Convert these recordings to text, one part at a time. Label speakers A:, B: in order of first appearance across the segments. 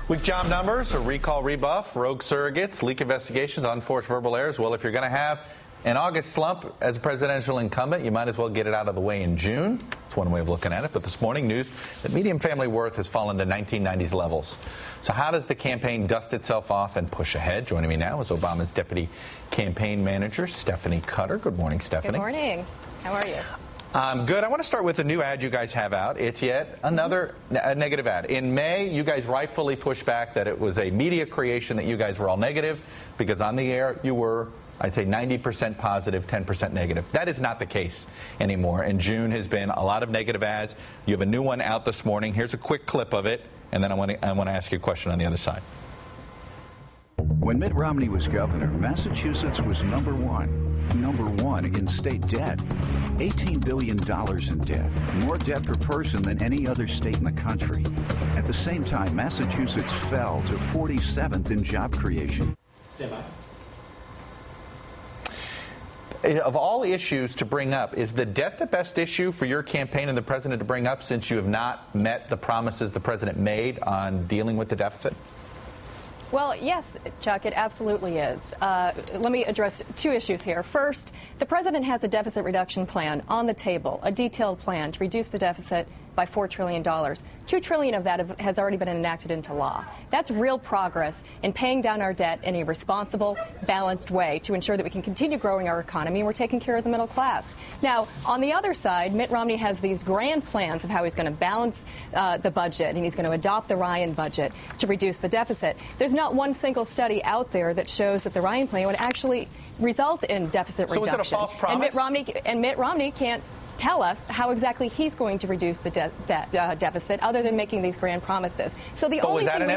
A: Weak job numbers, a recall rebuff, rogue surrogates, leak investigations, unforced verbal errors. Well, if you're going to have an August slump as a presidential incumbent, you might as well get it out of the way in June. That's one way of looking at it. But this morning, news that median family worth has fallen to 1990s levels. So how does the campaign dust itself off and push ahead? Joining me now is Obama's deputy campaign manager, Stephanie Cutter. Good morning, Stephanie.
B: Good morning. How are you?
A: Good. I want to start with the new ad you guys have out. It's yet another negative ad. In May, you guys rightfully pushed back that it was a media creation, that you guys were all negative, because on the air you were, I'd say, 90% positive, 10% negative. That is not the case anymore. And June has been a lot of negative ads. You have a new one out this morning. Here's a quick clip of it, and then I want to ask you a question on the other side.
C: When Mitt Romney was governor, Massachusetts was number one in state debt. $18 billion in debt, more debt per person than any other state in the country. At the same time, Massachusetts fell to 47th in job creation.
D: Stand by.
A: Of all issues to bring up, is the debt the best issue for your campaign and the president to bring up, since you have not met the promises the president made on dealing with the deficit?
B: Well, yes, Chuck, it absolutely is. Let me address two issues here. First, the president has a deficit reduction plan on the table, a detailed plan to reduce the deficit by $4 trillion. $2 trillion of that has already been enacted into law. That's real progress in paying down our debt in a responsible, balanced way to ensure that we can continue growing our economy and we're taking care of the middle class. Now, on the other side, Mitt Romney has these grand plans of how he's going to balance the budget, and he's going to adopt the Ryan budget to reduce the deficit. There's not one single study out there that shows that the Ryan plan would actually result in deficit reduction.
A: So is it a false promise?
B: And Mitt Romney can't tell us how exactly he's going to reduce the deficit, other than making these grand promises. So the only thing we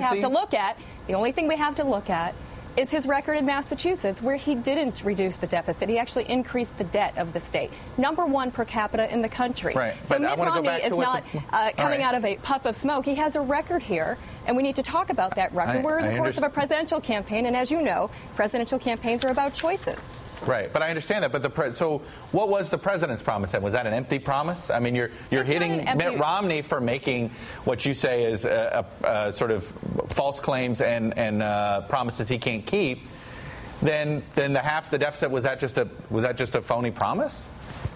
B: have to look at is his record in Massachusetts, where he didn't reduce the deficit. He actually increased the debt of the state. Number one per capita in the country.
A: Right.
B: So Mitt Romney is not coming out of a puff of smoke. He has a record here, and we need to talk about that record. We're in the course of a presidential campaign, and as you know, presidential campaigns are about choices.
A: Right, but I understand that. But so what was the president's promise then? Was that an empty promise? I mean, you're hitting Mitt Romney for making what you say is sort of false claims and promises he can't keep. Then the half the deficit, was that just a phony promise?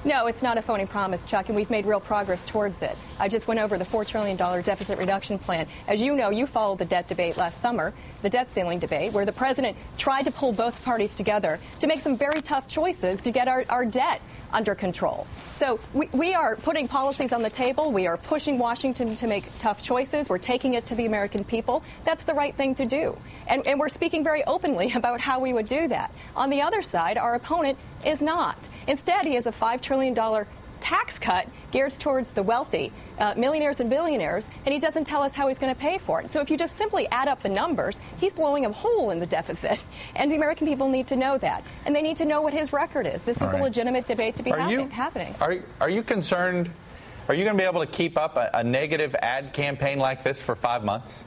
B: No, it's not a phony promise, Chuck, and we've made real progress towards it. I just went over the $4 trillion deficit reduction plan. As you know, you followed the debt debate last summer, the debt ceiling debate, where the president tried to pull both parties together to make some very tough choices to get our debt under control. So we are putting policies on the table. We are pushing Washington to make tough choices. We're taking it to the American people. That's the right thing to do. And we're speaking very openly about how we would do that. On the other side, our opponent is not. Instead, he has a $5 trillion tax cut geared towards the wealthy, millionaires and billionaires, and he doesn't tell us how he's going to pay for it. So if you just simply add up the numbers, he's blowing a hole in the deficit, and the American people need to know that. And they need to know what his record is. This is a legitimate debate to be happening.
A: Are you concerned? Are you going to be able to keep up a negative ad campaign like this for 5 months?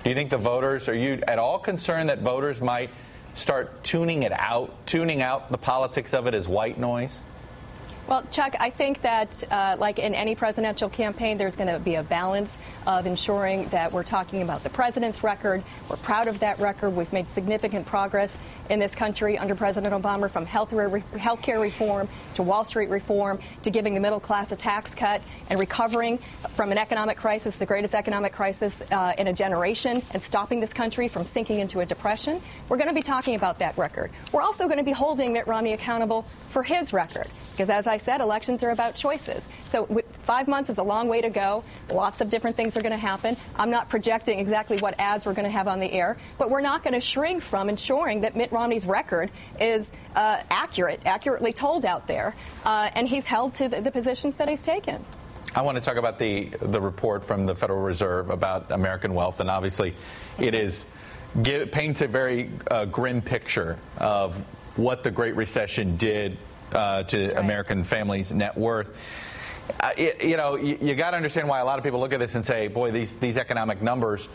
A: Do you think the voters, are you at all concerned that voters might start tuning out the politics of it as white noise?
B: Well, Chuck, I think that, like in any presidential campaign, there's going to be a balance of ensuring that we're talking about the president's record. We're proud of that record. We've made significant progress in this country under President Obama, from health care reform to Wall Street reform to giving the middle class a tax cut and recovering from an economic crisis, the greatest economic crisis in a generation, and stopping this country from sinking into a depression. We're going to be talking about that record. We're also going to be holding Mitt Romney accountable for his record, because, as I said, elections are about choices. So 5 months is a long way to go. Lots of different things are going to happen. I'm not projecting exactly what ads we're going to have on the air, but we're not going to shrink from ensuring that Mitt Romney's record is accurately told out there, and he's held to the positions that he's taken.
A: I want to talk about the report from the Federal Reserve about American wealth, and obviously it paints a very grim picture of what the Great Recession did to American families' net worth. You got to understand why a lot of people look at this and say, boy, these economic numbers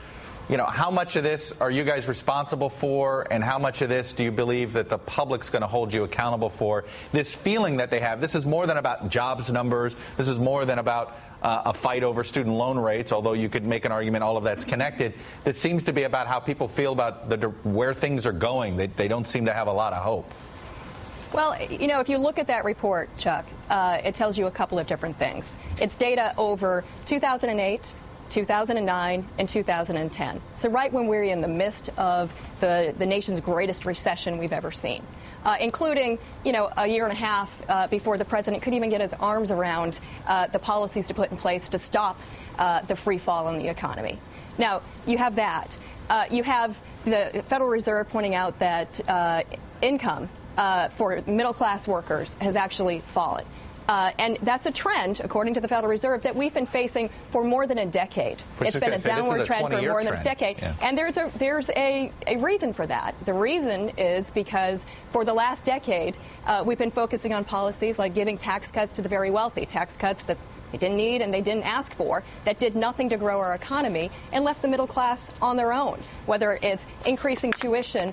A: how much of this are you guys responsible for, and how much of this do you believe that the public's going to hold you accountable for? This feeling that they have, this is more than about jobs numbers. This is more than about a fight over student loan rates, although you could make an argument all of that's connected. This seems to be about how people feel about where things are going. They don't seem to have a lot of hope.
B: Well, if you look at that report, Chuck, it tells you a couple of different things. It's data over 2008, 2009, and 2010. So right when we're in the midst of the nation's greatest recession we've ever seen, including, a year and a half before the president could even get his arms around the policies to put in place to stop the free fall in the economy. Now, you have that. You have the Federal Reserve pointing out that income for middle-class workers has actually fallen. And that's a trend, according to the Federal Reserve, that we've been facing for more than a decade. It's been a downward trend for more than a decade. Yeah. And there's a reason for that. The reason is because for the last decade, we've been focusing on policies like giving tax cuts to the very wealthy, tax cuts that they didn't need and they didn't ask for, that did nothing to grow our economy and left the middle class on their own, whether it's increasing tuition,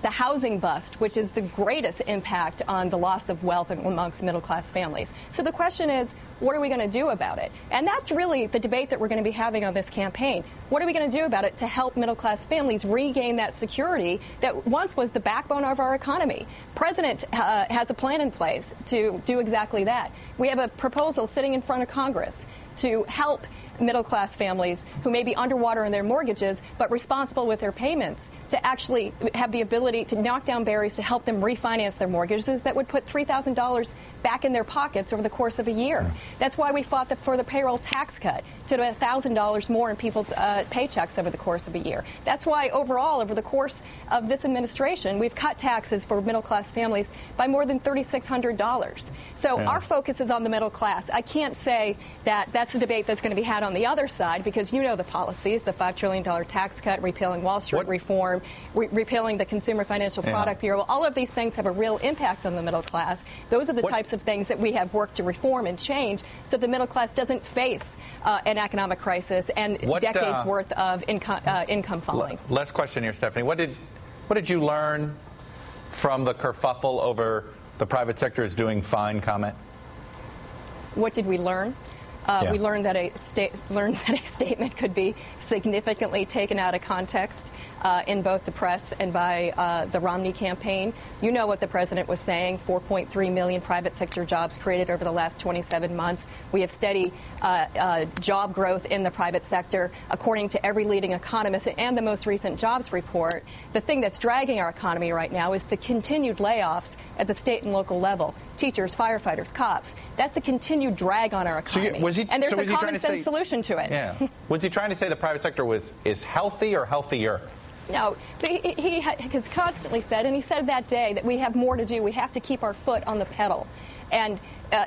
B: the housing bust, which is the greatest impact on the loss of wealth amongst middle class families. So the question is, what are we going to do about it? And that's really the debate that we're going to be having on this campaign. What are we going to do about it to help middle class families regain that security that once was the backbone of our economy? President has a plan in place to do exactly that. We have a proposal sitting in front of Congress to help middle-class families who may be underwater in their mortgages but responsible with their payments to actually have the ability to knock down barriers to help them refinance their mortgages that would put $3,000 back in their pockets over the course of a year. That's why we fought for the payroll tax cut to $1,000 more in people's paychecks over the course of a year. That's why overall, over the course of this administration, we've cut taxes for middle-class families by more than $3,600. So our focus is on the middle class. I can't say that that's a debate that's going to be had on the other side, because the policies, the $5 trillion tax cut, repealing Wall Street reform, repealing the Consumer Financial Product Bureau. All of these things have a real impact on the middle class. Those are the types of things that we have worked to reform and change so the middle class doesn't face an economic crisis and decades worth of income falling.
A: Last question here, Stephanie. What did you learn from the kerfuffle over the private sector is doing fine comment?
B: What did we learn? We learned that a statement could be significantly taken out of context in both the press and by the Romney campaign. You know what the president was saying, 4.3 million private sector jobs created over the last 27 months. We have steady job growth in the private sector, according to every leading economist and the most recent jobs report. The thing that's dragging our economy right now is the continued layoffs at the state and local level. Teachers, firefighters, cops. That's a continued drag on our economy. And there's a common sense solution to it.
A: Yeah. Was he trying to say the private sector is healthy or healthier?
B: No, but he has constantly said, and he said that day, that we have more to do. We have to keep our foot on the pedal and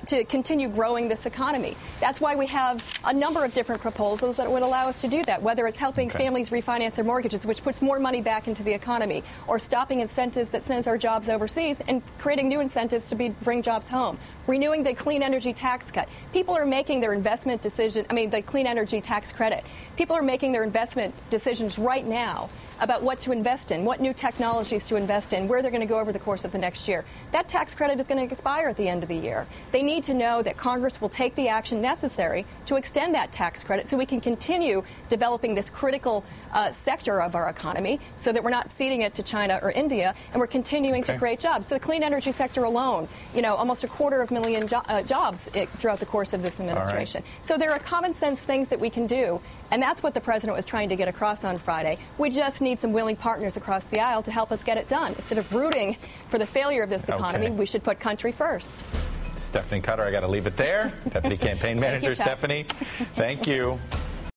B: to continue growing this economy. That's why we have a number of different proposals that would allow us to do that, whether it's helping families refinance their mortgages, which puts more money back into the economy, or stopping incentives that sends our jobs overseas and creating new incentives to bring jobs home, renewing the clean energy tax cut. People are making their investment decision, the clean energy tax credit. People are making their investment decisions right now about what to invest in, what new technologies to invest in, where they're going to go over the course of the next year. That tax credit is going to expire at the end of the year. They need to know that Congress will take the action necessary to extend that tax credit so we can continue developing this critical sector of our economy so that we're not ceding it to China or India, and we're continuing to create jobs. So the clean energy sector alone, almost 250,000 jobs throughout the course of this administration. So there are common sense things that we can do. And that's what the president was trying to get across on Friday. We just need some willing partners across the aisle to help us get it done. Instead of rooting for the failure of this economy, we should put country first.
A: Stephanie Cutter, I got to leave it there. Deputy Campaign Manager Stephanie, thank you.